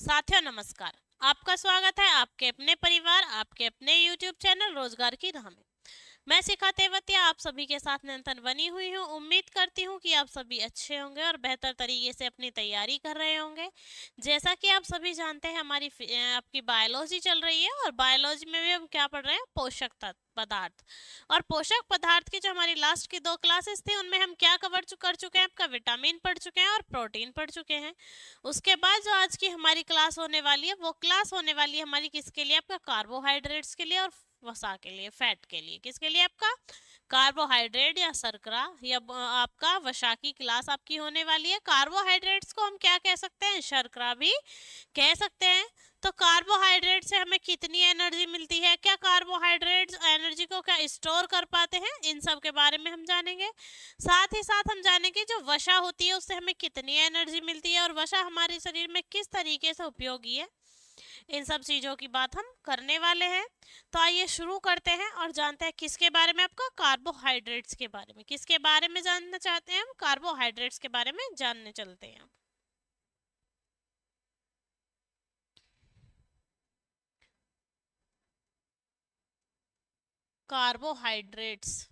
साथियों नमस्कार। आपका स्वागत है आपके अपने परिवार आपके अपने YouTube चैनल रोजगार की राह में। मैं शिखा तेवतिया आप सभी के साथ निरंतर बनी हुई हूँ। उम्मीद करती हूँ कि आप सभी अच्छे होंगे और बेहतर तरीके से अपनी तैयारी कर रहे होंगे। जैसा कि आप सभी जानते हैं हमारी आपकी बायोलॉजी चल रही है और बायोलॉजी में भी हम क्या पढ़ रहे हैं, पोषक तत्व पदार्थ। और पोषक पदार्थ की जो हमारी लास्ट की 2 क्लासेस थी उनमें हम क्या कर चुके हैं, आपका विटामिन पढ़ चुके हैं और प्रोटीन पढ़ चुके हैं। उसके बाद जो आज की हमारी क्लास होने वाली है वो क्लास होने वाली है हमारी किसके लिए, आपका कार्बोहाइड्रेट्स के लिए और वसा के लिए, फैट के लिए। किसके लिए, आपका कार्बोहाइड्रेट या शर्करा या आपका वसा की क्लास आपकी होने वाली है। कार्बोहाइड्रेट्स को हम क्या कह सकते हैं, शर्करा भी कह सकते हैं। तो कार्बोहाइड्रेट से हमें कितनी एनर्जी मिलती है, क्या कार्बोहाइड्रेट्स एनर्जी को क्या स्टोर कर पाते हैं, इन सब के बारे में हम जानेंगे। साथ ही साथ हम जानेंगे जो वसा होती है उससे हमें कितनी एनर्जी मिलती है और वसा हमारे शरीर में किस तरीके से उपयोगी है। इन सब चीज़ों की बात हम करने वाले हैं। तो आइए शुरू करते हैं और जानते हैं किसके बारे में, आपका कार्बोहाइड्रेट्स के बारे में। किसके बारे में जानना चाहते हैं हम, कार्बोहाइड्रेट्स के बारे में जानने चलते हैं। कार्बोहाइड्रेट्स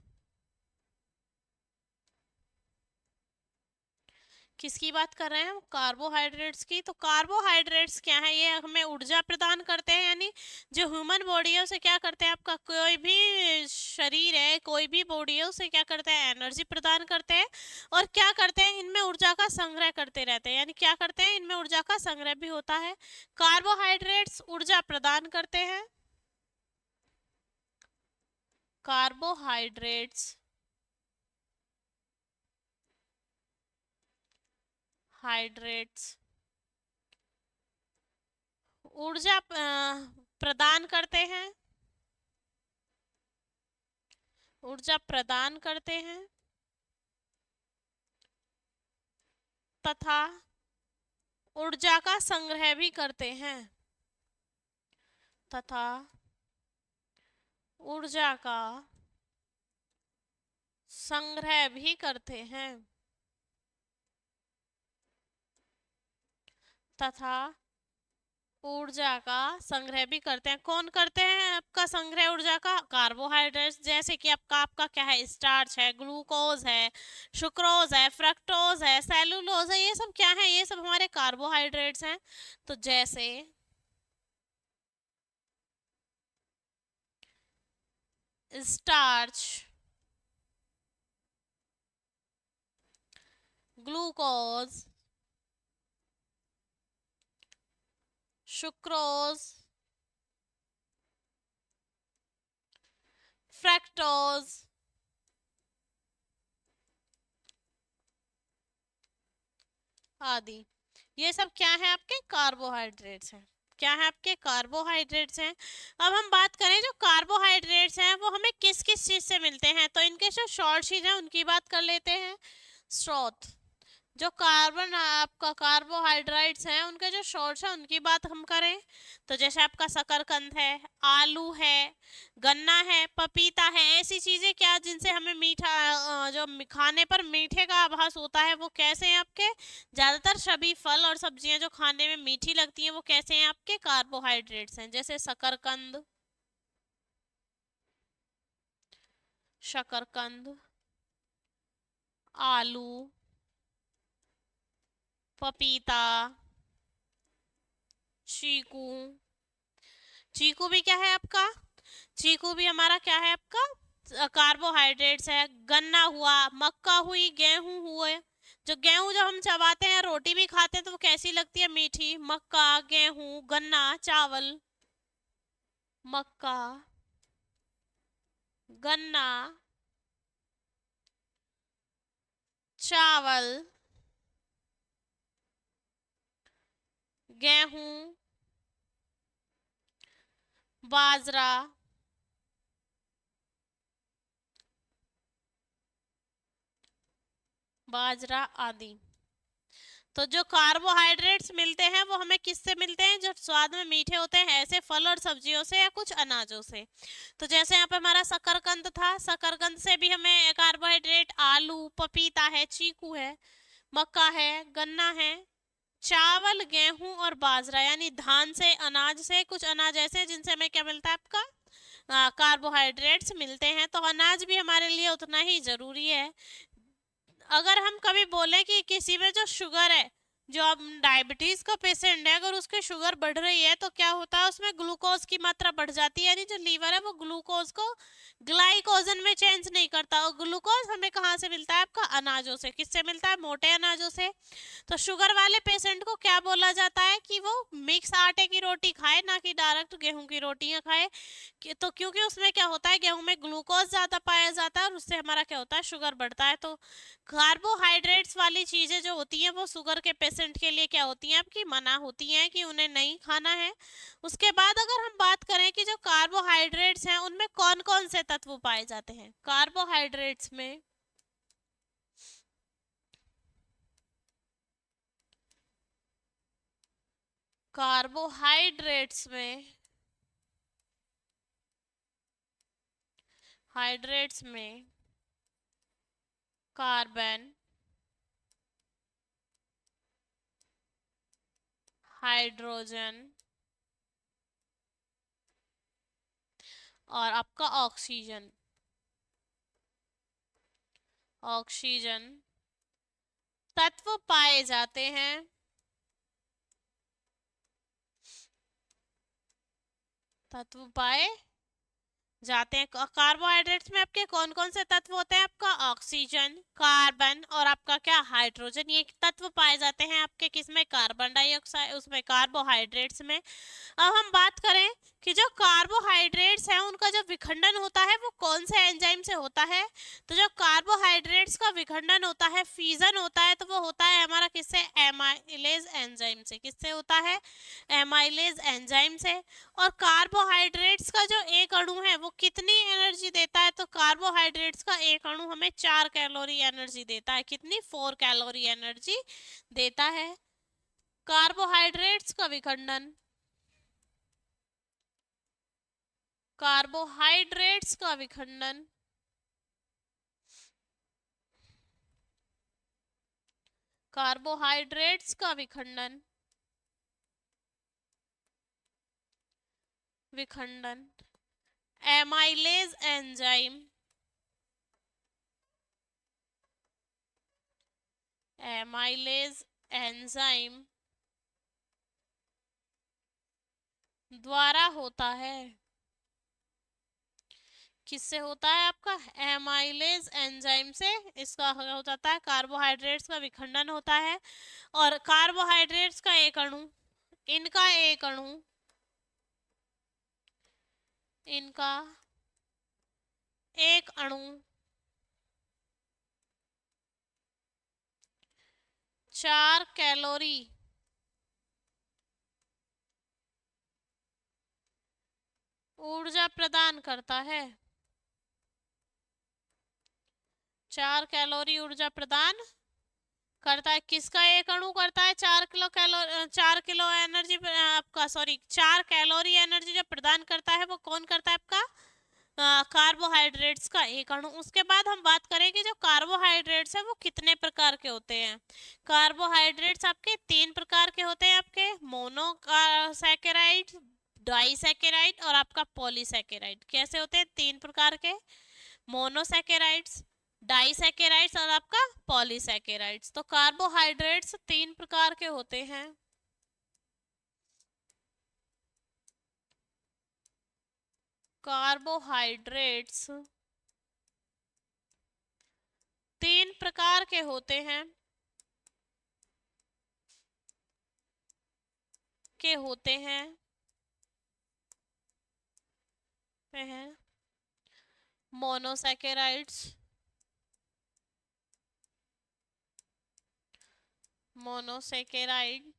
किसकी बात कर रहे हैं हम, कार्बोहाइड्रेट्स की। तो कार्बोहाइड्रेट्स क्या है, ये हमें ऊर्जा प्रदान करते हैं, यानी जो ह्यूमन बॉडी है उसे क्या करते हैं, आपका कोई भी शरीर है, कोई भी बॉडी है उसे क्या करते हैं, एनर्जी प्रदान करते हैं। और क्या करते हैं, इनमें ऊर्जा का संग्रह करते रहते हैं, यानी क्या करते हैं, इनमें ऊर्जा का संग्रह भी होता है। कार्बोहाइड्रेट्स ऊर्जा प्रदान करते हैं। कार्बोहाइड्रेट्स हाइड्रेट्स ऊर्जा प्रदान करते हैं, ऊर्जा प्रदान करते हैं तथा ऊर्जा का संग्रह भी करते हैं, तथा ऊर्जा का संग्रह भी करते हैं, तथा ऊर्जा का संग्रह भी करते हैं। कौन करते हैं आपका संग्रह ऊर्जा का, कार्बोहाइड्रेट्स। जैसे कि आपका आपका क्या है, स्टार्च है, ग्लूकोज है, सुक्रोज है, फ्रक्टोज है, सेलुलोज है, ये सब क्या है, ये सब हमारे कार्बोहाइड्रेट्स हैं। तो जैसे स्टार्च, ग्लूकोज, सुक्रोज, फ्रक्टोज आदि, ये सब क्या है, आपके कार्बोहाइड्रेट्स हैं। क्या है, आपके कार्बोहाइड्रेट्स हैं। अब हम बात करें जो कार्बोहाइड्रेट्स हैं वो हमें किस किस चीज से मिलते हैं, तो इनके जो शॉर्ट चीज है उनकी बात कर लेते हैं। स्रोत, जो कार्बन आपका कार्बोहाइड्रेट्स हैं उनके जो सोर्स है उनकी बात हम करें तो जैसे आपका शकरकंद है, आलू है, गन्ना है, पपीता है, ऐसी चीजें क्या जिनसे हमें मीठा जो खाने पर मीठे का आभास होता है वो कैसे हैं आपके, ज्यादातर सभी फल और सब्जियां जो खाने में मीठी लगती हैं वो कैसे हैं, आपके कार्बोहाइड्रेट्स हैं। जैसे शकरकंद, शकरकंद, आलू, पपीता, चीकू। चीकू भी क्या है आपका, चीकू भी हमारा क्या है, आपका कार्बोहाइड्रेट्स है। गन्ना हुआ, मक्का हुई, गेहूं हुए, जो गेहूं जब हम चबाते हैं रोटी भी खाते हैं तो वो कैसी लगती है, मीठी। मक्का, गेहूं, गन्ना, चावल, मक्का, गन्ना, चावल, गेहूं, बाजरा, बाजरा आदि। तो जो कार्बोहाइड्रेट्स मिलते हैं वो हमें किससे मिलते हैं, जो स्वाद में मीठे होते हैं, ऐसे फल और सब्जियों से या कुछ अनाजों से। तो जैसे यहाँ पे हमारा शकरकंद था, शकरकंद से भी हमें कार्बोहाइड्रेट, आलू, पपीता है, चीकू है, मक्का है, गन्ना है, चावल, गेहूं और बाजरा, यानी धान से, अनाज से, कुछ अनाज ऐसे जिनसे हमें क्या मिलता है आपका कार्बोहाइड्रेट्स मिलते हैं। तो अनाज भी हमारे लिए उतना ही जरूरी है। अगर हम कभी बोले कि किसी में जो शुगर है, जो अब डायबिटीज का पेशेंट है, अगर उसकी शुगर बढ़ रही है तो क्या होता है, उसमें ग्लूकोज की मात्रा बढ़ जाती है, यानी जो लीवर है वो ग्लूकोज को ग्लाइकोजन में चेंज नहीं करता। और ग्लूकोज हमें कहाँ से मिलता है आपका, अनाजों से। किससे मिलता है, मोटे अनाजों से। तो शुगर वाले पेशेंट को क्या बोला जाता है कि वो मिक्स आटे की रोटी खाए, ना कि डायरेक्ट गेहूं की रोटियां खाए। तो क्योंकि उसमें क्या होता है, गेहूं में ग्लूकोज ज्यादा पाया जाता है और उससे हमारा क्या होता है, शुगर बढ़ता है। तो कार्बोहाइड्रेट्स वाली चीजें जो होती हैं वो शुगर के पेशेंट के लिए क्या होती हैं, आपकी मना होती हैं कि उन्हें नहीं खाना है। उसके बाद अगर हम बात करें कि जो कार्बोहाइड्रेट्स हैं उनमें कौन कौन से तत्व पाए जाते हैं, कार्बोहाइड्रेट्स में कार्बोहाइड्रेट्स में हाइड्रेट्स में कार्बन, हाइड्रोजन और आपका ऑक्सीजन, ऑक्सीजन तत्व पाए जाते हैं। तत्व पाए जाते हैं। कार्बोहाइड्रेट्स में आपके कौन कौन से तत्व होते हैं, आपका ऑक्सीजन, कार्बन और आपका क्या, हाइड्रोजन। ये तत्व पाए जाते हैं आपके किसमें, कार्बन डाइऑक्साइड, उसमें कार्बोहाइड्रेट्स में। अब हम बात करें कि जो कार्बोहाइड्रेट्स हैं उनका जो विखंडन होता है वो कौन से एंजाइम से होता है। तो जो कार्बोहाइड्रेट्स का विखंडन होता है, फीजन होता है, तो वो होता है हमारा किससे, एमाइलेज एंजाइम से। किससे होता है, एमाइलेज एंजाइम से। और कार्बोहाइड्रेट्स का जो एक अणु है वो कितनी एनर्जी देता है, तो कार्बोहाइड्रेट्स का एक अणु हमें 4 कैलोरी एनर्जी देता है। कितनी, 4 कैलोरी एनर्जी देता है। कार्बोहाइड्रेट्स का विखंडन, कार्बोहाइड्रेट्स का विखंडन, कार्बोहाइड्रेट्स का विखंडन, विखंडन एमाइलेज एंजाइम, एमाइलेज एंजाइम द्वारा होता है। किससे होता है आपका, एमाइलेज एंजाइम से। इसका हो जाता है, कार्बोहाइड्रेट्स का विखंडन होता है। और कार्बोहाइड्रेट्स का एक अणु, इनका एक अणु, इनका एक अणु 4 कैलोरी ऊर्जा प्रदान करता है। 4 कैलोरी ऊर्जा प्रदान करता है। किसका एक अणु करता है, 4 किलो एनर्जी आपका, सॉरी 4 कैलोरी एनर्जी जो प्रदान करता है वो कौन करता है आपका, कार्बोहाइड्रेट्स का एक अणु। उसके बाद हम बात करें कि जो कार्बोहाइड्रेट्स है वो कितने प्रकार के होते हैं। कार्बोहाइड्रेट्स आपके 3 प्रकार के होते हैं, आपके मोनोसैकेराइड, डाइसैकेराइड और आपका पॉलीसैकेराइड। कैसे होते हैं, 3 प्रकार के, मोनोसैकेराइड्स, डाइसैकेराइड्स और आपका पॉलीसैकेराइड्स। तो कार्बोहाइड्रेट्स 3 प्रकार के होते हैं। कार्बोहाइड्रेट्स 3 प्रकार के होते हैं, के होते हैं, वे हैं मोनोसैकेराइड्स, मोनोसैकेराइड,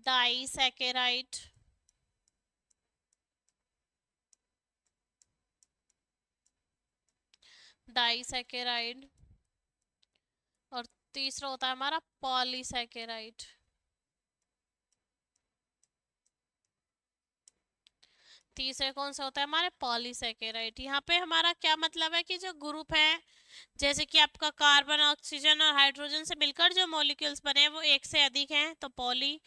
डाइसैकेराइड, डाइसैकेराइड और तीसरा होता है हमारा पॉलीसैकेराइड। तीसरे कौन सा होता है हमारे, पॉलीसैकेराइड। यहाँ पे हमारा क्या मतलब है कि जो ग्रुप है जैसे कि आपका कार्बन ऑक्सीजन और हाइड्रोजन से मिलकर जो मॉलिक्यूल्स बने हैं वो एक से अधिक हैं तो पॉली,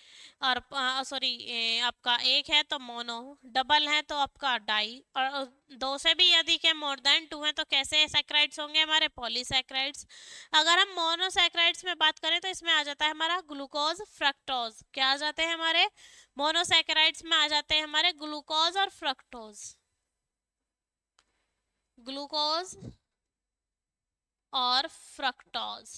और सॉरी आपका एक है तो मोनो, डबल है तो आपका डाई, और दो से भी अधिक है, मोर देन टू है तो कैसे सैकराइड्स होंगे हमारे, पॉलीसैकराइड्स। अगर हम मोनोसैकराइड्स में बात करें तो इसमें आ जाता है हमारा ग्लूकोज फ्रक्टोज। क्या आ जाते हैं हमारे मोनोसैकराइड्स में, आ जाते हैं हमारे ग्लूकोज और फ्रक्टोज, ग्लूकोज और फ्रक्टोज।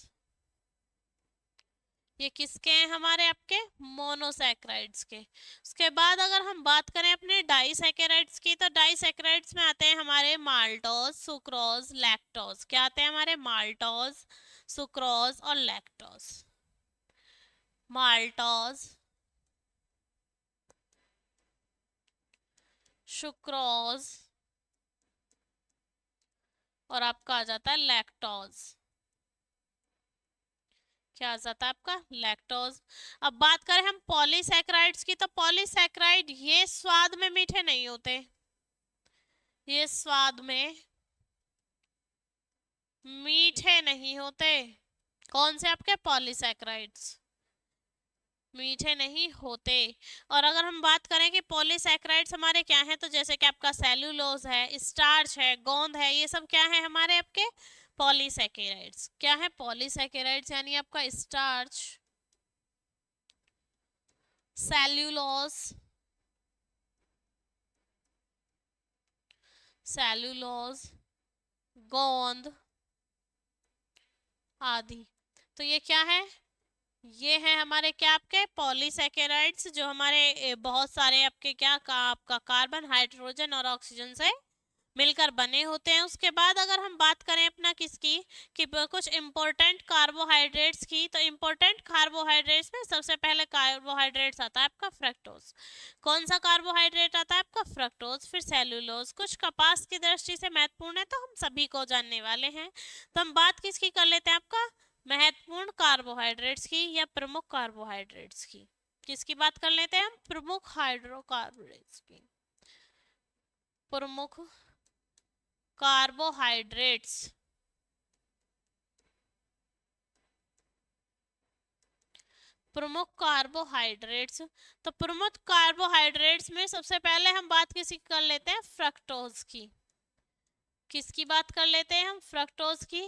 ये किसके हैं हमारे, आपके मोनोसैकराइड्स के। उसके बाद अगर हम बात करें अपने डाइसैकराइड्स की, तो डाइसैकराइड्स में आते हैं हमारे माल्टोज, सुक्रोज, लैक्टोज। क्या आते हैं हमारे, माल्टोज, सुक्रोज और लैक्टोज। माल्टोज, सुक्रोज और आपका आ जाता है लैक्टोज। क्या आ जाता है आपका, लैक्टोज। अब बात करें हम पॉलीसैकराइड्स की, तो पॉलीसैकराइड ये स्वाद में मीठे नहीं होते, ये स्वाद में मीठे नहीं होते। कौन से आपके पॉलीसैकराइड्स मीठे नहीं होते। और अगर हम बात करें कि पॉलीसैकराइड्स हमारे क्या हैं, तो जैसे कि आपका सेलुलोज है, स्टार्च है, गोंद है, ये सब क्या है हमारे आपके पॉलीसैकेराइड्स। क्या है, पॉलीसैकेराइड्स यानी आपका स्टार्च, सेल्यूलोज, सेलुलोज, गोंद आदि। तो ये क्या है, ये है हमारे क्या, आपके पॉलीसैकेराइड्स, जो हमारे बहुत सारे आपके क्या आपका कार्बन, हाइड्रोजन और ऑक्सीजन से मिलकर बने होते हैं। उसके बाद अगर हम बात करें अपना किसकी, कि कुछ इंपॉर्टेंट कार्बोहाइड्रेट्स की, तो इंपॉर्टेंट कार्बोहाइड्रेट्स में सबसे पहले कार्बोहाइड्रेट्स आता है आपका फ्रक्टोज। कौन सा कार्बोहाइड्रेट आता है आपका, फ्रक्टोज। फिर सेलुलोज, कुछ कपास की दृष्टि से महत्वपूर्ण है तो हम सभी को जानने वाले हैं। तो हम बात किसकी कर लेते हैं, आपका महत्वपूर्ण कार्बोहाइड्रेट्स की या प्रमुख कार्बोहाइड्रेट्स की। किसकी बात कर लेते हैं हम, प्रमुख हाइड्रोकार्बोहाइड्रेट्स की, प्रमुख कार्बोहाइड्रेट्स। प्रमुख कार्बोहाइड्रेट्स, तो प्रमुख कार्बोहाइड्रेट्स में सबसे पहले हम बात किसी कर लेते हैं, फ्रक्टोज की। किसकी बात कर लेते हैं हम, फ्रक्टोज की।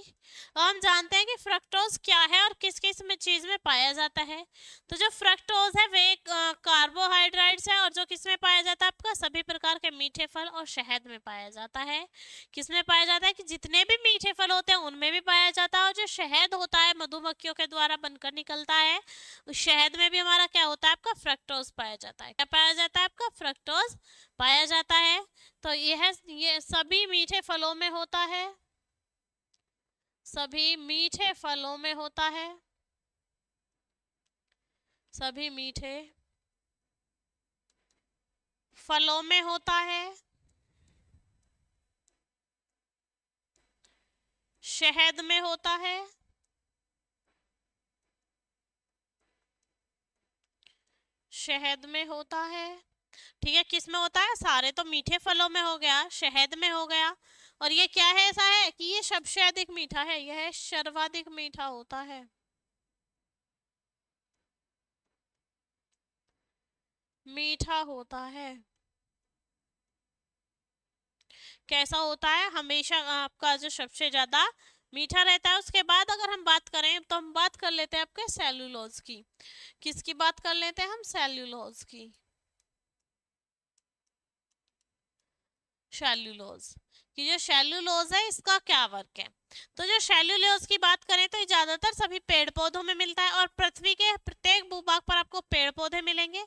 हम जानते हैं कि फ्रक्टोज क्या है और किस किस में चीज में पाया जाता है। तो जो फ्रक्टोज है वे कार्बोहाइड्रेट्स है, और जो किस में पाया जाता है आपका, सभी प्रकार के मीठे फल और शहद में पाया जाता है। किस में पाया जाता है, कि जितने भी मीठे फल होते हैं उनमें भी पाया जाता है, और जो शहद होता है मधुमक्खियों के द्वारा बनकर निकलता है, उस शहद में भी हमारा क्या होता है, आपका फ्रक्टोज पाया जाता है। क्या पाया जाता है, आपका फ्रक्टोज पाया जाता है। तो ये सभी मीठे फलों में होता है, सभी मीठे फलों में होता है, सभी मीठे फलों में होता है, शहद में होता है, शहद में होता है। ठीक है, किस में होता है, सारे तो मीठे फलों में हो गया, शहद में हो गया। और ये क्या है, ऐसा है कि ये सबसे अधिक मीठा है, यह सर्वाधिक मीठा होता है, मीठा होता है। कैसा होता है, हमेशा आपका जो सबसे ज्यादा मीठा रहता है। उसके बाद अगर हम बात करें तो हम बात कर लेते हैं आपके सेल्यूलोज की। किसकी बात कर लेते हैं हम, सेल्यूलोज की, सेल्यूलोज कि जो सेल्यूलोज है इसका क्या वर्क है। तो जो सेल्यूलोज की बात करें तो ये ज्यादातर सभी पेड़ पौधों में मिलता है, और पृथ्वी के प्रत्येक भूभाग पर आपको पेड़ पौधे मिलेंगे।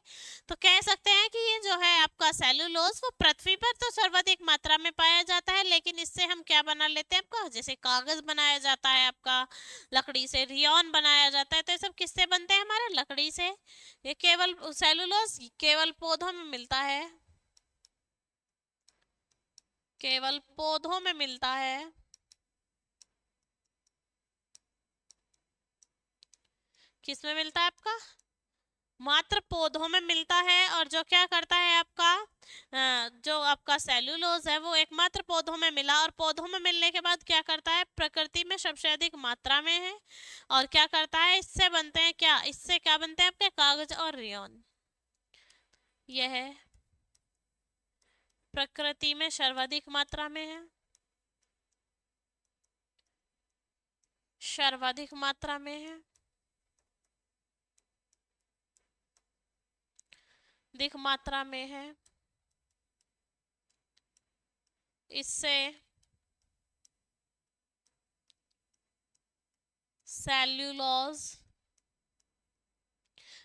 तो कह सकते हैं कि ये जो है आपका सेल्यूलोज वो पृथ्वी पर तो सर्वाधिक मात्रा में पाया जाता है, लेकिन इससे हम क्या बना लेते हैं आपका, जैसे कागज बनाया जाता है आपका, लकड़ी से रियोन बनाया जाता है, तो ये सब किससे बनते हैं, हमारे लकड़ी से। ये केवल सेल्यूलोज केवल पौधों में मिलता है, केवल पौधों में मिलता है। किस में मिलता है आपका, मात्र पौधों में मिलता है, और जो क्या करता है आपका जो आपका सेल्यूलोज है वो एकमात्र पौधों में मिला, और पौधों में मिलने के बाद क्या करता है, प्रकृति में सबसे अधिक मात्रा में है, और क्या करता है, इससे बनते हैं क्या, इससे क्या बनते हैं आपके कागज और रेयन। यह प्रकृति में सर्वाधिक मात्रा में है, सर्वाधिक मात्रा में है, अधिक मात्रा में है। इससे सेल्यूलोज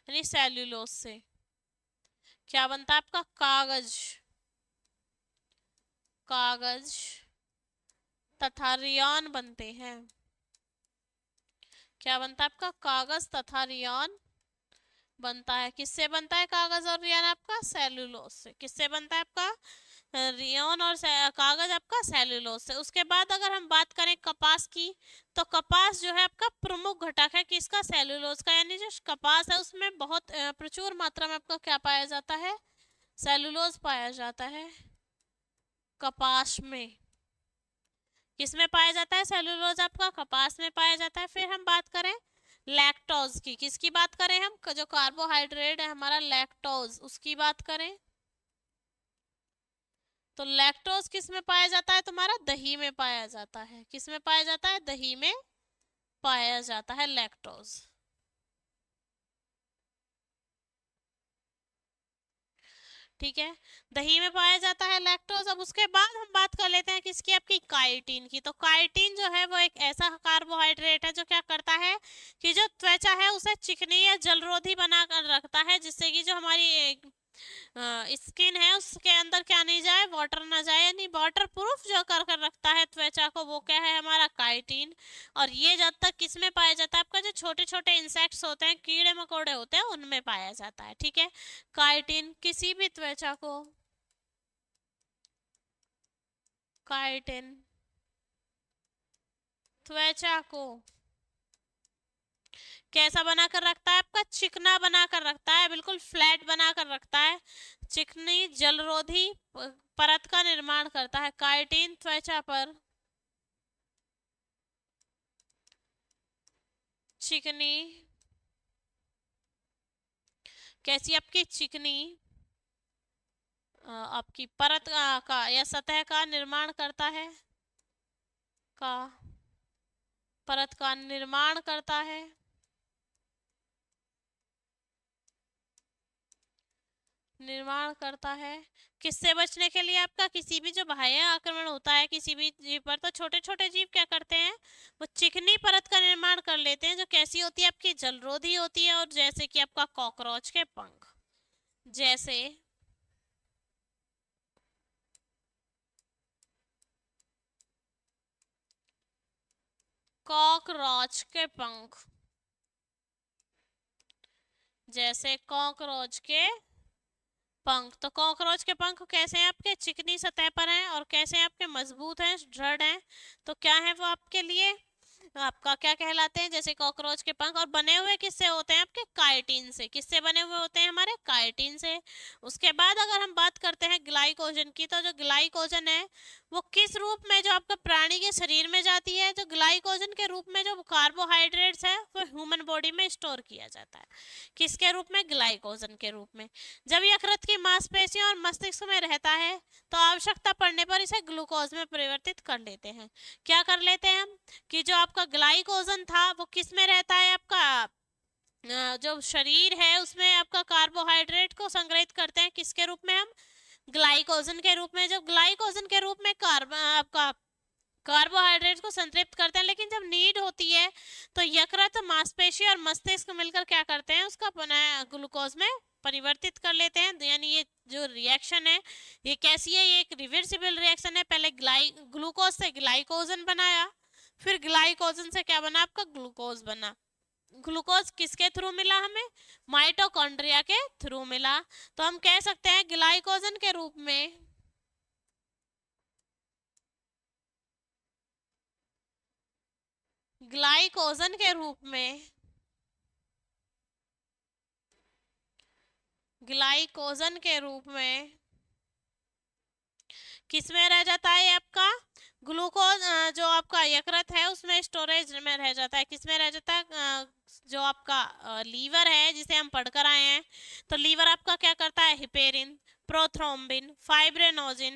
यानी सेल्यूलोज से क्या बनता है आपका, कागज, कागज तथा रेयन बनते हैं। क्या बनता है आपका, कागज तथा रेयन बनता है। किससे बनता है कागज और रेयन आपका, सेल्यूलोज से। किससे बनता है आपका रेयन और कागज आपका सेल्यूलोज से। उसके बाद अगर हम बात करें कपास की, तो कपास जो है आपका प्रमुख घटक है किसका, सेल्यूलोज का। यानी जो कपास है उसमें बहुत प्रचुर मात्रा में आपका क्या पाया जाता है, सेल्यूलोज पाया जाता है कपास में। किसमें पाया जाता है सेल्यूलोज आपका, कपास में पाया जाता है। फिर हम बात करें लैक्टोज की, किसकी बात करें हम, जो कार्बोहाइड्रेट है हमारा लैक्टोज, उसकी बात करें तो लैक्टोज किस में पाया जाता है तुम्हारा, दही में पाया जाता है। किस में पाया जाता है, दही में पाया जाता है लैक्टोज। ठीक है, दही में पाया जाता है लैक्टोज। अब उसके बाद हम बात कर लेते हैं किसकी, आपकी काइटिन की। तो काइटिन जो है वो एक ऐसा कार्बोहाइड्रेट है जो क्या करता है कि जो त्वचा है उसे चिकनी या जलरोधी बना कर रखता है, जिससे कि जो हमारी स्किन है उसके अंदर क्या नहीं जाए, वाटर ना जाए, यानी वाटर प्रूफ जो कर कर रखता है त्वचा को, वो क्या है हमारा काइटिन। और ये जब तक किस में पाया जाता है आपका, जो छोटे छोटे इंसेक्ट्स होते हैं, कीड़े मकोड़े होते हैं, उनमें पाया जाता है। ठीक है, काइटिन किसी भी त्वचा को, काइटिन त्वचा को कैसा बनाकर रखता है आपका, चिकना बनाकर रखता है, बिल्कुल फ्लैट बनाकर रखता है, चिकनी जलरोधी परत का निर्माण करता है। काइटिन त्वचा पर चिकनी, कैसी आपकी चिकनी आपकी परत का या सतह का निर्माण करता है, का परत का निर्माण करता है। निर्माण करता है किससे बचने के लिए आपका, किसी भी जो बाह्य आक्रमण होता है किसी भी जीव पर, तो छोटे छोटे जीव क्या करते हैं, वो चिकनी परत का निर्माण कर लेते हैं, जो कैसी होती है आपकी, जलरोधी होती है। और जैसे कि आपका कॉकरोच के पंख, जैसे कॉकरोच के पंख, जैसे कॉकरोच के पंख। तो कॉकरोच के पंख कैसे हैं आपके, चिकनी सतह पर हैं, और कैसे हैं आपके, मजबूत हैं, दृढ़ हैं। तो क्या है वो आपके लिए, आपका क्या कहलाते हैं, जैसे कॉकरोच के पंख। और बने हुए किससे होते हैं आपके, काइटिन से। किससे बने हुए होते हैं हमारे, काइटिन से। उसके बाद अगर हम बात करते हैं ग्लाइकोजन की, तो जो ग्लाइकोजन है वो किस रूप में जो आपका प्राणी के शरीर में जाती है, जो ग्लाइकोजन के रूप में जो कार्बोहाइड्रेट्स है वो ह्यूमन बॉडी में स्टोर किया जाता है। किसके रूप में, ग्लाइकोजन के रूप में। जब यकृत की मांसपेशियों और मस्तिष्क में रहता है तो आवश्यकता पड़ने पर इसे ग्लूकोज में परिवर्तित कर लेते हैं। क्या कर लेते हैं हम, कि जो आपका ग्लाइकोजन था वो किस में रहता है आपका, जो शरीर है उसमें आपका कार्बोहाइड्रेट को संग्रहित करते हैं, किसके रूप में हम, ग्लाइकोजन के रूप में। जब ग्लाइकोजन के रूप में आपका कार्बोहाइड्रेट को संतृप्त करते हैं, लेकिन जब नीड होती है तो यकृत, मांसपेशी और मस्तिष्क मिलकर क्या करते हैं, उसका पुनः ग्लूकोज में परिवर्तित कर लेते हैं। यानी ये जो रिएक्शन है ये कैसी है, ये एक रिवर्सिबल रिएक्शन है। पहले ग्लूकोज से ग्लाइकोजन बनाया, फिर ग्लाइकोजन से क्या बना आपका, ग्लूकोज बना। ग्लूकोज किसके थ्रू मिला हमें, माइटोकॉन्ड्रिया के थ्रू मिला। तो हम कह सकते हैं ग्लाइकोजन के रूप में, ग्लाइकोजन के रूप में ग्लाइकोजन के रूप में किस में रह जाता है? आपका ग्लूकोज जो आपका यकृत है उसमें स्टोरेज में रह जाता है। किस में रह जाता है? जो आपका लीवर है जिसे हम पढ़कर आए हैं, तो लीवर आपका क्या करता है? हिपेरिन, प्रोथ्रोम्बिन, फाइब्रिनोजिन,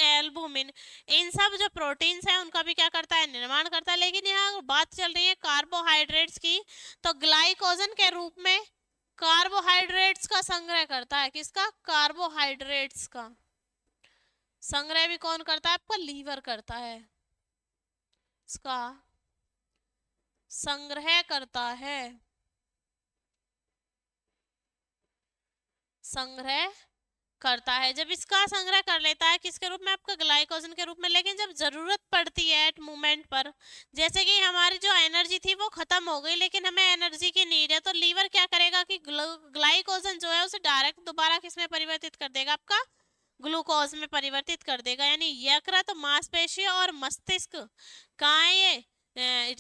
एल्बुमिन, इन सब जो प्रोटीन्स हैं उनका भी क्या करता है? निर्माण करता है। लेकिन यहाँ बात चल रही है कार्बोहाइड्रेट्स की, तो ग्लाइकोजन के रूप में कार्बोहाइड्रेट्स का संग्रह करता है। किसका? कार्बोहाइड्रेट्स का संग्रह भी कौन करता है? आपका लीवर करता है। इसका संग्रह करता है, संग्रह करता है। जब इसका संग्रह कर लेता है किसके रूप में? आपका ग्लाइकोजन के रूप में। लेकिन जब जरूरत पड़ती है एट मोमेंट पर, जैसे कि हमारी जो एनर्जी थी वो खत्म हो गई लेकिन हमें एनर्जी की नीड है, तो लीवर क्या करेगा कि ग्लाइकोजन जो है उसे डायरेक्ट दोबारा किस में परिवर्तित कर देगा? आपका ग्लूकोज में परिवर्तित कर देगा। यानी यकृत, मांसपेशी और मस्तिष्क, कहाँ है ये?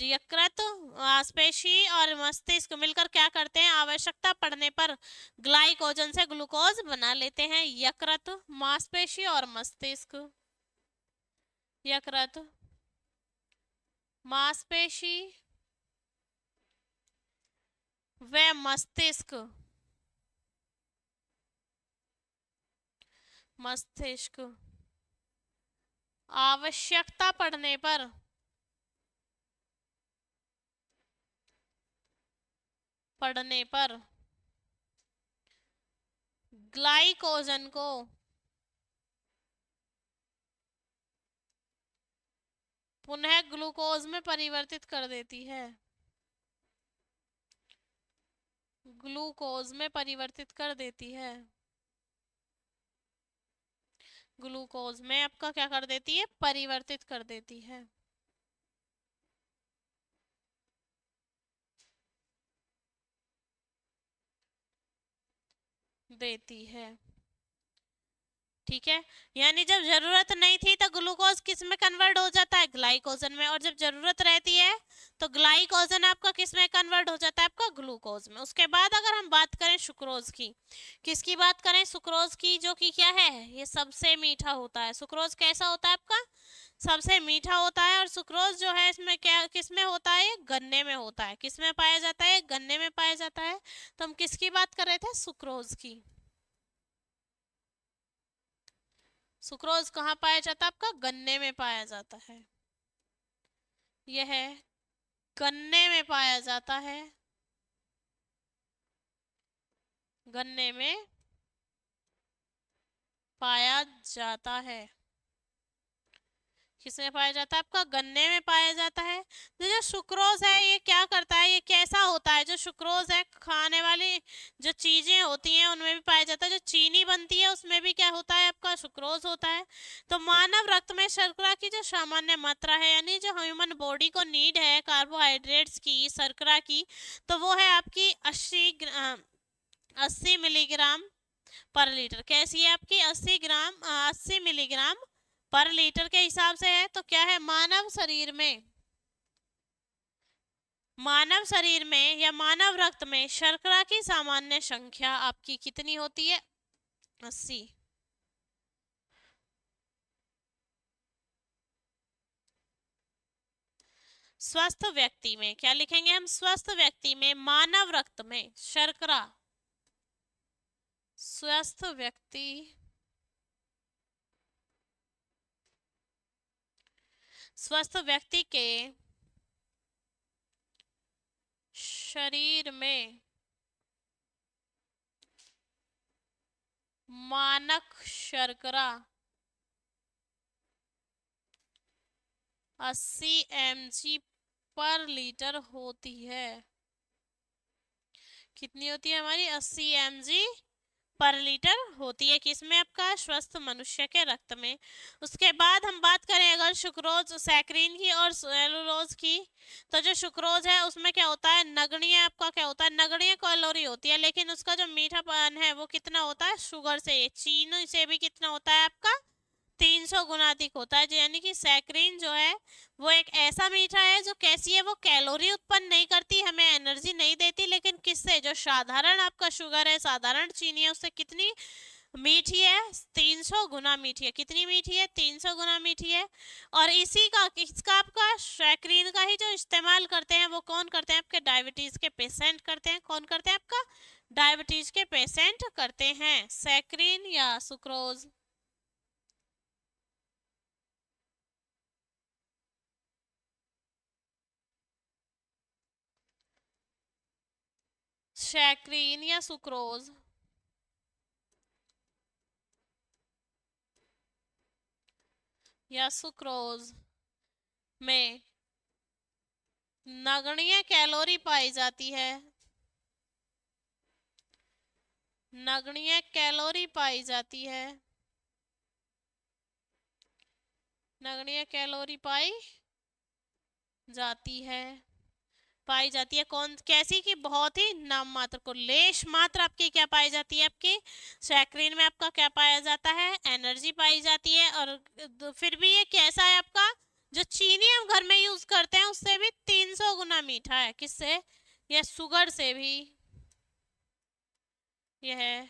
यकृत, मांसपेशी और मस्तिष्क मिलकर क्या करते हैं? आवश्यकता पड़ने पर ग्लाइकोजन से ग्लूकोज बना लेते हैं। यकृत, मांसपेशी और मस्तिष्क, यकृत, मांसपेशी व मस्तिष्क, मस्तिष्क आवश्यकता पड़ने पर ग्लाइकोजन को पुनः ग्लूकोज में परिवर्तित कर देती है। ग्लूकोज में परिवर्तित कर देती है। ग्लूकोज में आपका क्या कर देती है? परिवर्तित कर देती है। देती है, ठीक है। यानी जब जरूरत नहीं थी तो ग्लूकोज किस में कन्वर्ट हो जाता है? ग्लाइकोजन में। और जब जरूरत रहती है तो ग्लाइकोजन आपका किस में कन्वर्ट हो जाता है? आपका ग्लूकोज में। उसके बाद अगर हम बात करें सुक्रोज की, किसकी बात करें? सुक्रोज की, जो कि क्या है? ये सबसे मीठा होता है। सुक्रोज कैसा होता है? आपका सबसे मीठा होता है। और सुक्रोज जो है इसमें क्या, किस में होता है? ये गन्ने में होता है। किस में पाया जाता है? गन्ने में पाया जाता है। तो हम किसकी बात कर रहे थे? सुक्रोज की। सुक्रोज कहाँ पाया जाता है? आपका गन्ने में पाया जाता है। यह गन्ने में पाया जाता है। गन्ने में पाया जाता है। किसमें पाया जाता है? आपका गन्ने में पाया जाता है। तो जो सुक्रोज है ये क्या करता है? ये कैसा होता है? जो सुक्रोज है खाने वाली जो चीजें होती हैं उनमें भी पाया जाता है। जो चीनी बनती है उसमें भी क्या होता है? आपका सुक्रोज होता है। तो मानव रक्त में शर्करा की जो सामान्य मात्रा है, यानी जो ह्यूमन बॉडी को नीड है कार्बोहाइड्रेट्स की, शर्करा की, तो वो है आपकी 80 मिलीग्राम पर लीटर। कैसी है आपकी? 80 मिलीग्राम पर लीटर के हिसाब से है। तो क्या है? मानव शरीर में या मानव रक्त में शर्करा की सामान्य संख्या आपकी कितनी होती है? 80। स्वस्थ व्यक्ति में क्या लिखेंगे हम? स्वस्थ व्यक्ति में मानव रक्त में शर्करा, स्वस्थ व्यक्ति के शरीर में मानक शर्करा 80 mg पर लीटर होती है। कितनी होती है हमारी? 80 mg पर लीटर होती है। किसमें? आपका स्वस्थ मनुष्य के रक्त में। उसके बाद हम बात करें अगर सुक्रोज, सैकरीन की और सेलुलोज की, तो जो सुक्रोज है उसमें क्या होता है? नगण्य आपका क्या होता है? नगण्य कैलोरी होती है। लेकिन उसका जो मीठापन है वो कितना होता है? शुगर से, चीनी से भी कितना होता है? आपका 300 गुना अधिक होता है। यानी कि सैकरीन जो है वो एक ऐसा मीठा है जो कैसी है? वो कैलोरी उत्पन्न नहीं करती, हमें एनर्जी नहीं देती, लेकिन किससे किससे, जो साधारण आपका शुगर है, साधारण चीनी है, उससे कितनी मीठी है, 300 गुना मीठी है। कितनी मीठी है, 300 गुना मीठी है। और इसी का किसका, आपका सैकरीन का ही जो इस्तेमाल करते हैं वो कौन करते हैं, आपके डायबिटीज के पेशेंट करते हैं। कौन करते हैं, आपका डायबिटीज के पेशेंट करते हैं, सैकरीन या सुक्रोज। सैकरीन या सुक्रोज या सुक्रोज में नगण्य कैलोरी पाई जाती है, नगण्य कैलोरी पाई जाती है, नगण्य कैलोरी पाई जाती है। कौन कैसी की, बहुत ही नाम मात्र को, लेश मात्र आपकी क्या पाई जाती है, आपकी सैकरीन में आपका क्या पाया जाता है, एनर्जी पाई जाती है। और फिर भी ये कैसा है, आपका जो चीनी हम घर में यूज करते हैं उससे भी 300 गुना मीठा है। किससे, यह शुगर से भी, यह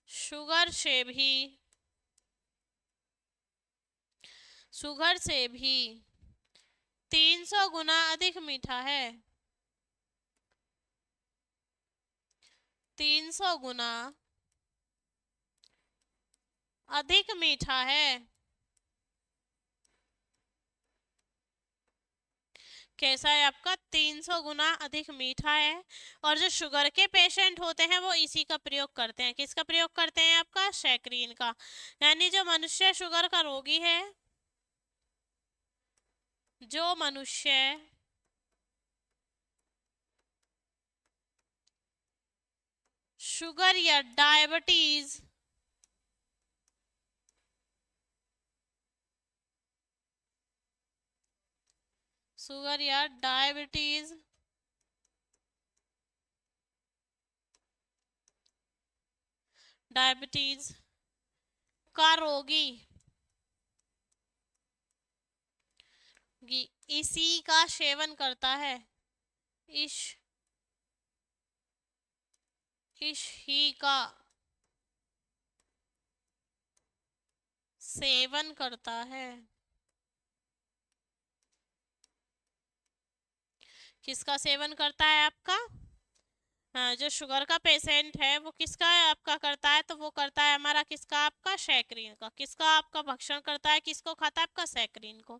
शुगर से भी, शुगर से भी 300 गुना अधिक मीठा है, 300 गुना अधिक मीठा है। कैसा है, आपका 300 गुना अधिक मीठा है। और जो शुगर के पेशेंट होते हैं वो इसी का प्रयोग करते हैं। किसका प्रयोग करते हैं, आपका सैकरीन का। यानी जो मनुष्य शुगर का रोगी है, जो मनुष्य शुगर या डायबिटीज, शुगर या डायबिटीज डायबिटीज का रोगी इसी का सेवन करता है, इस ही का सेवन करता है। किसका सेवन करता है, आपका हाँ, जो शुगर का पेशेंट है वो किसका आपका करता है, तो वो करता है हमारा किसका, आपका सैकरीन का। किसका आपका भक्षण करता है, किसको खाता है, आपका सैकरीन को।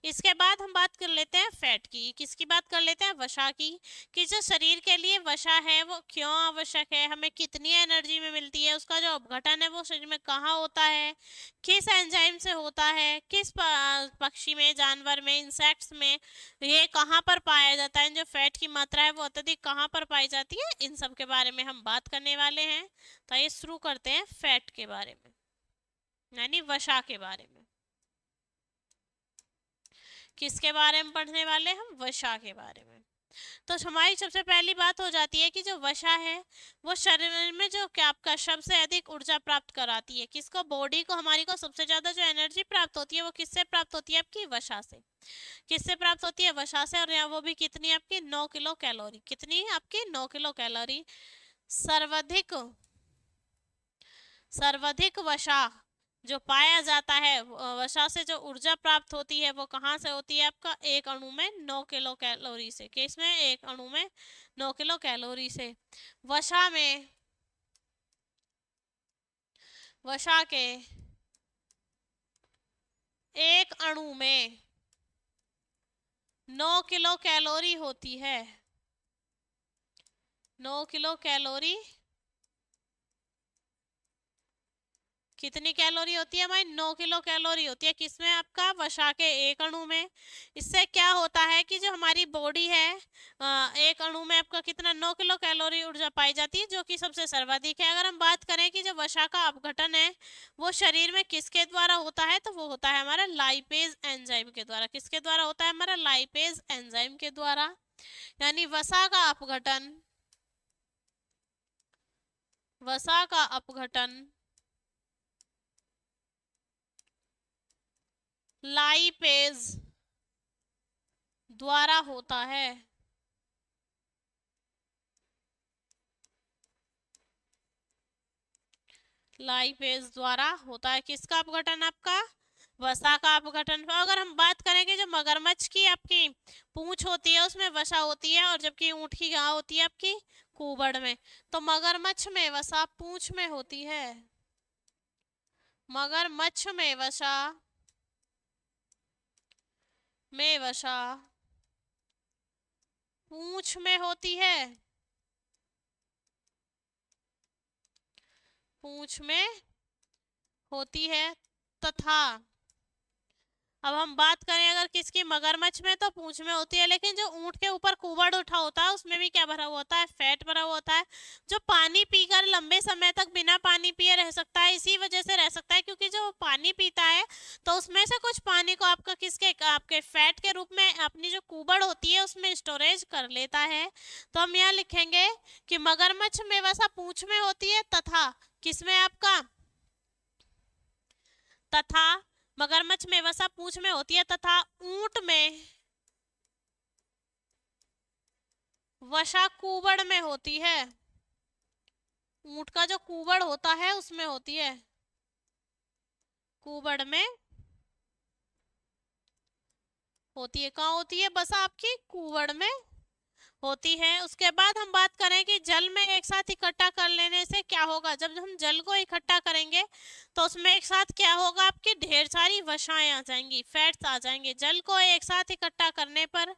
इसके बाद हम बात कर लेते हैं फैट की। किसकी बात कर लेते हैं, वसा की। कि जो शरीर के लिए वसा है वो क्यों आवश्यक है, हमें कितनी एनर्जी में मिलती है, उसका जो अपघटन है वो शरीर में कहाँ होता है, किस एंजाइम से होता है, किस पक्षी में, जानवर में, इंसेक्ट्स में ये कहाँ पर पाया जाता है, जो फैट की मात्रा है वो अत्यधिक कहाँ पर पाई जाती है, इन सब के बारे में हम बात करने वाले हैं। तो ये शुरू करते हैं फैट के बारे में, यानी वसा के बारे में। किसके बारे में पढ़ने वाले हम, वसा के बारे में। तो हमारी सबसे पहली बात हो जाती है कि जो वसा है वो शरीर में जो क्या आपका सबसे अधिक ऊर्जा प्राप्त कराती है। किसको, बॉडी को, हमारी को सबसे ज्यादा जो एनर्जी प्राप्त होती है वो किससे प्राप्त होती है, आपकी वसा से। किससे प्राप्त होती है, वसा से। और यहाँ वो भी कितनी, आपकी 9 किलो कैलोरी। कितनी, आपकी 9 किलो कैलोरी। सर्वाधिक सर्वाधिक वसा जो पाया जाता है, वसा से जो ऊर्जा प्राप्त होती है वो कहाँ से होती है, आपका एक अणु में 9 किलो कैलोरी से। किसमें, एक अणु में 9 किलो कैलोरी से। वसा में, वसा के एक अणु में 9 किलो कैलोरी होती है, 9 किलो कैलोरी। कितनी कैलोरी होती है हमारी, 9 किलो कैलोरी होती है। किसमें, आपका वसा के एक अणु में। इससे क्या होता है कि जो हमारी बॉडी है, एक अणु में आपका कितना, 9 किलो कैलोरी ऊर्जा पाई जाती है, जो कि सबसे सर्वाधिक है। अगर हम बात करें कि जो वसा का अपघटन है वो शरीर में किसके द्वारा होता है, तो वो होता है हमारा लाइपेज एंजाइम के द्वारा। किसके द्वारा होता है, हमारा लाइपेज एंजाइम के द्वारा। यानी वसा का अपघटन लाइपेज द्वारा होता है। लाइपेज द्वारा होता है। किसका अपघटन? आपका वसा का अपघटन। अगर हम बात करेंगे जो मगरमच्छ की आपकी पूंछ होती है उसमें वसा होती है, और जबकि ऊंट की कहाँ होती है? आपकी कुबड़ में। तो मगरमच्छ में वसा पूंछ में होती है। मगरमच्छ में वसा पूंछ में होती है। पूंछ में होती है तथा अब हम बात करें अगर किसकी? मगरमच्छ में, तो पूंछ में होती है। लेकिन जो ऊंट के ऊपर कुबड़ उठा होता है उसमें भी क्या भरा हुआ होता है? फैट भरा हुआ होता है। जो पानी पीकर लंबे समय तक बिना पानी पिए रह सकता है, इसी वजह से रह सकता है क्योंकि जो पानी पीता है तो उसमें से कुछ पानी को आपका किसके? आपके फैट के रूप में अपनी जो कुबड़ होती है उसमें स्टोरेज कर लेता है। तो हम यहाँ लिखेंगे कि मगरमच्छ में वसा पूंछ में होती है तथा किसमें? आपका तथा मगरमच्छ में वसा पूंछ में होती है तथा ऊंट में वसा कुबड़ में होती है। ऊंट का जो कुबड़ होता है उसमें होती है। कुबड़ में होती है। कहाँ होती है? वसा आपकी कुबड़ में होती है। उसके बाद हम बात करें कि जल में एक साथ इकट्ठा कर लेने से क्या होगा? जब हम जल को इकट्ठा करेंगे तो उसमें एक साथ क्या होगा? आपकी ढेर सारी वसाएं आ जाएंगी, फैट्स आ जाएंगे। जल को एक साथ इकट्ठा करने पर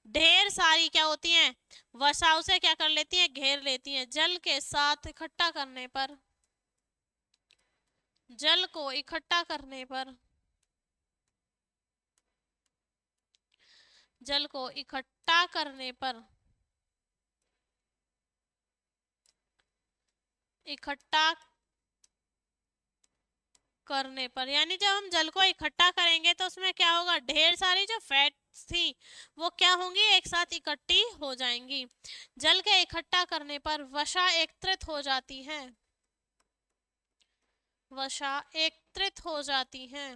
ढेर सारी क्या होती हैं? वसा उसे क्या कर लेती हैं? घेर लेती हैं। जल के साथ इकट्ठा करने पर, जल को इकट्ठा करने पर, जल को इकट्ठा करने पर, इकट्ठा करने पर यानी जब हम जल को इकट्ठा करेंगे तो उसमें क्या होगा? ढेर सारी जो फैट्स थी वो क्या होंगी? एक साथ इकट्ठी हो जाएंगी। जल के इकट्ठा करने पर वसा एकत्रित हो जाती है। वसा एकत्रित हो जाती है।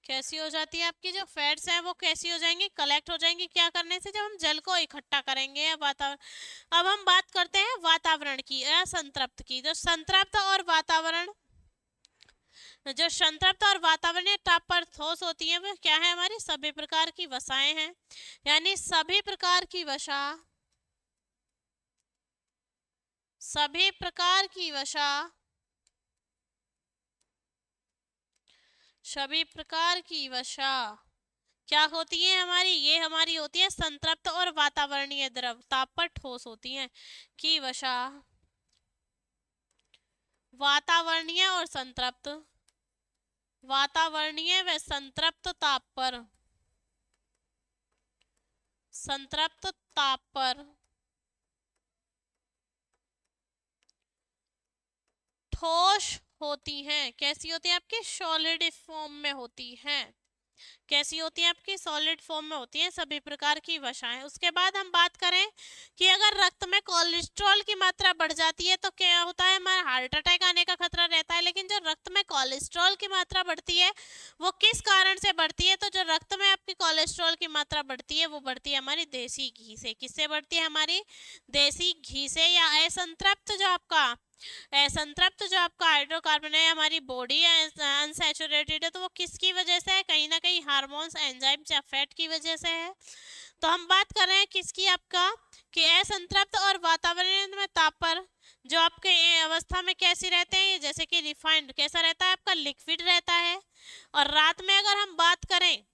कैसी हो जाती है? आपकी जो फैट्स हैं वो कैसी हो जाएंगी? कलेक्ट हो जाएंगी। क्या करने से? जब हम जल को इकट्ठा करेंगे या वातावरण। अब हम बात करते हैं वातावरण की या संतृप्त की। जो संतृप्त और वातावरण, जो संतृप्त और वातावरणीय ताप पर ठोस होती है वो क्या है? हमारी सभी प्रकार की वसाएं हैं। यानी सभी प्रकार की वसा, सभी प्रकार की वसा, सभी प्रकार की वसा क्या होती है हमारी? ये हमारी होती है संतृप्त और वातावरणीय द्रव, ताप पर ठोस होती हैं की वसा। वातावरणीय और संतृप्त, वातावरणीय व संतृप्त ताप पर, संतृप्त ताप पर ठोस होती हैं। कैसी होती है? आपकी सॉलिड फॉर्म में होती हैं। कैसी होती है? आपकी सॉलिड फॉर्म में होती हैं सभी प्रकार की वसाएं। उसके बाद हम बात करें कि अगर रक्त में कोलेस्ट्रॉल की मात्रा बढ़ जाती है तो क्या होता है? हमारा हार्ट अटैक आने का खतरा रहता है। लेकिन जो रक्त में कोलेस्ट्रॉल की मात्रा बढ़ती है वो किस कारण से बढ़ती है? तो जो रक्त में आपकी कोलेस्ट्रॉल की मात्रा बढ़ती है वो बढ़ती है हमारी देसी घी से। किससे बढ़ती है? हमारी देसी घी से। या असंतृप्त जो आपका, संतृप्त जो आपका हाइड्रोकार्बन है हमारी बॉडी अनसैचुरेटेड है तो वो किसकी वजह से है? कहीं ना कहीं हार्मोन्स, एंजाइम्स या फैट की वजह से है। तो हम बात कर रहे हैं किसकी? आपका कि असंतृप्त और वातावरण में ताप पर जो आपके अवस्था में कैसी रहते हैं? ये जैसे कि रिफाइंड कैसा रहता है? आपका लिक्विड रहता है। और रात में अगर हम बात करें,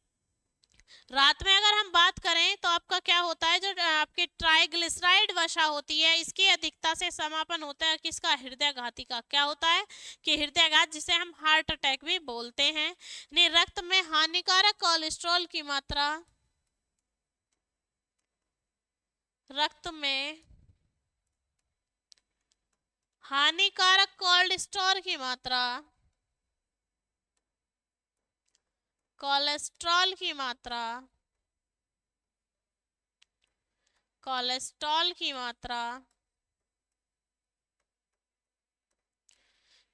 रात में अगर हम बात करें तो आपका क्या होता है? जो आपकी ट्राइग्लिसराइड वसा होती है इसकी अधिकता से समापन होता है किसका? हृदयघाती का। क्या होता है? कि हृदयघात, जिसे हम हार्ट अटैक भी बोलते हैं। नहीं, रक्त में हानिकारक कोलेस्ट्रॉल की मात्रा, रक्त में हानिकारक कोलेस्ट्रॉल की मात्रा, कोलेस्ट्रॉल की मात्रा, कोलेस्ट्रॉल की मात्रा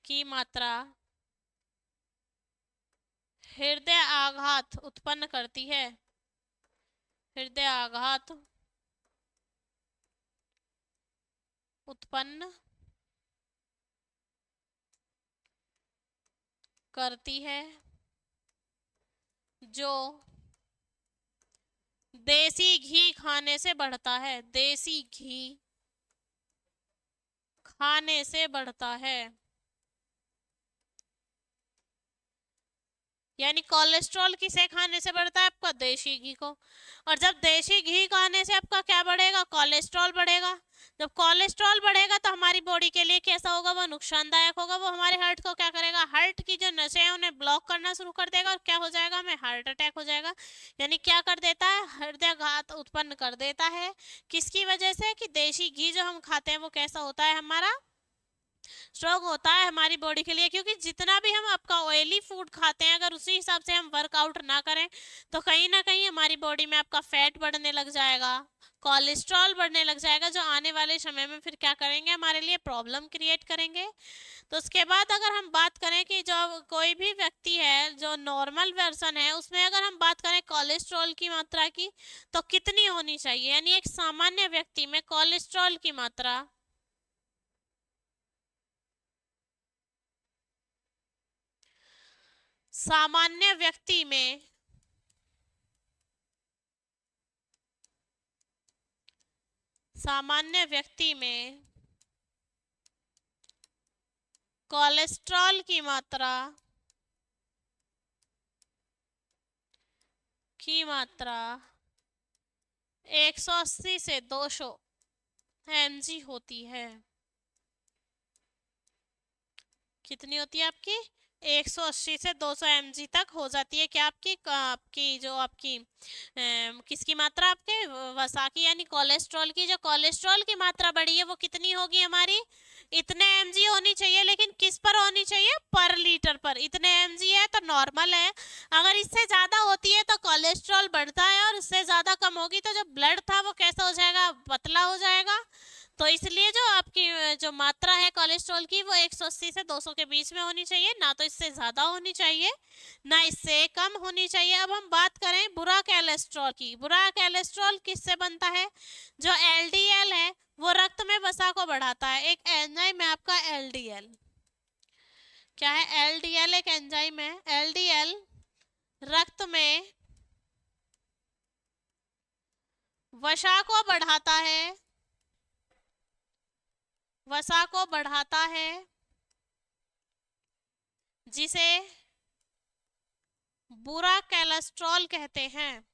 की मात्रा हृदय आघात उत्पन्न करती है। हृदय आघात उत्पन्न करती है जो देसी घी खाने से बढ़ता है, देसी घी खाने से बढ़ता है। यानी कोलेस्ट्रॉल किसे खाने से बढ़ता है? आपका देशी घी को। और जब देशी घी खाने से आपका क्या बढ़ेगा? कोलेस्ट्रॉल बढ़ेगा। जब कोलेस्ट्रॉल बढ़ेगा तो हमारी बॉडी के लिए कैसा होगा? वो नुकसानदायक होगा। वो हमारे हार्ट को क्या करेगा? हार्ट की जो नसें हैं उन्हें ब्लॉक करना शुरू कर देगा और क्या हो जाएगा? हमें हार्ट अटैक हो जाएगा। यानी क्या कर देता है? हृदयाघात उत्पन्न कर देता है। किसकी वजह से? कि देशी घी जो हम खाते हैं वो कैसा होता है? हमारा स्ट्रॉन्ग होता है हमारी बॉडी के लिए। क्योंकि जितना भी हम आपका ऑयली फूड खाते हैं, अगर उसी हिसाब से हम वर्कआउट ना करें तो कहीं ना कहीं हमारी बॉडी में आपका फैट बढ़ने लग जाएगा, कोलेस्ट्रॉल बढ़ने लग जाएगा, जो आने वाले समय में फिर क्या करेंगे? हमारे लिए प्रॉब्लम क्रिएट करेंगे। तो उसके बाद अगर हम बात करें कि जो कोई भी व्यक्ति है जो नॉर्मल वर्जन है उसमें अगर हम बात करें कोलेस्ट्रॉल की मात्रा की तो कितनी होनी चाहिए? यानी एक सामान्य व्यक्ति में कोलेस्ट्रॉल की मात्रा सामान्य व्यक्ति में सामान्य व्यक्ति में कोलेस्ट्रॉल की मात्रा 180 से 200 mg होती है। कितनी होती है आपकी? 180 से 200 mg तक हो जाती है। क्या आपकी आपकी जो आपकी किसकी मात्रा? आपके वसा की, यानी कोलेस्ट्रॉल की। जो कोलेस्ट्रॉल की मात्रा बढ़ी है वो कितनी होगी हमारी? इतने mg होनी चाहिए। लेकिन किस पर होनी चाहिए? पर लीटर पर। इतने mg है तो नॉर्मल है। अगर इससे ज्यादा होती है तो कोलेस्ट्रॉल बढ़ता है, और इससे ज्यादा कम होगी तो जो ब्लड था वो कैसा हो जाएगा? पतला हो जाएगा। तो इसलिए जो आपकी जो मात्रा है कोलेस्ट्रॉल की वो 180 से 200 के बीच में होनी चाहिए, ना तो इससे ज़्यादा होनी चाहिए ना इससे कम होनी चाहिए। अब हम बात करें बुरा कोलेस्ट्रॉल की। बुरा कोलेस्ट्रॉल किससे बनता है? जो एलडीएल है वो रक्त में वसा को बढ़ाता है। एक एंजाइम है आपका एलडीएल। क्या है? एलडीएल एक एंजाइम है। एलडीएल रक्त में वसा को बढ़ाता है, वसा को बढ़ाता है, जिसे बुरा कोलेस्ट्रॉल कहते हैं।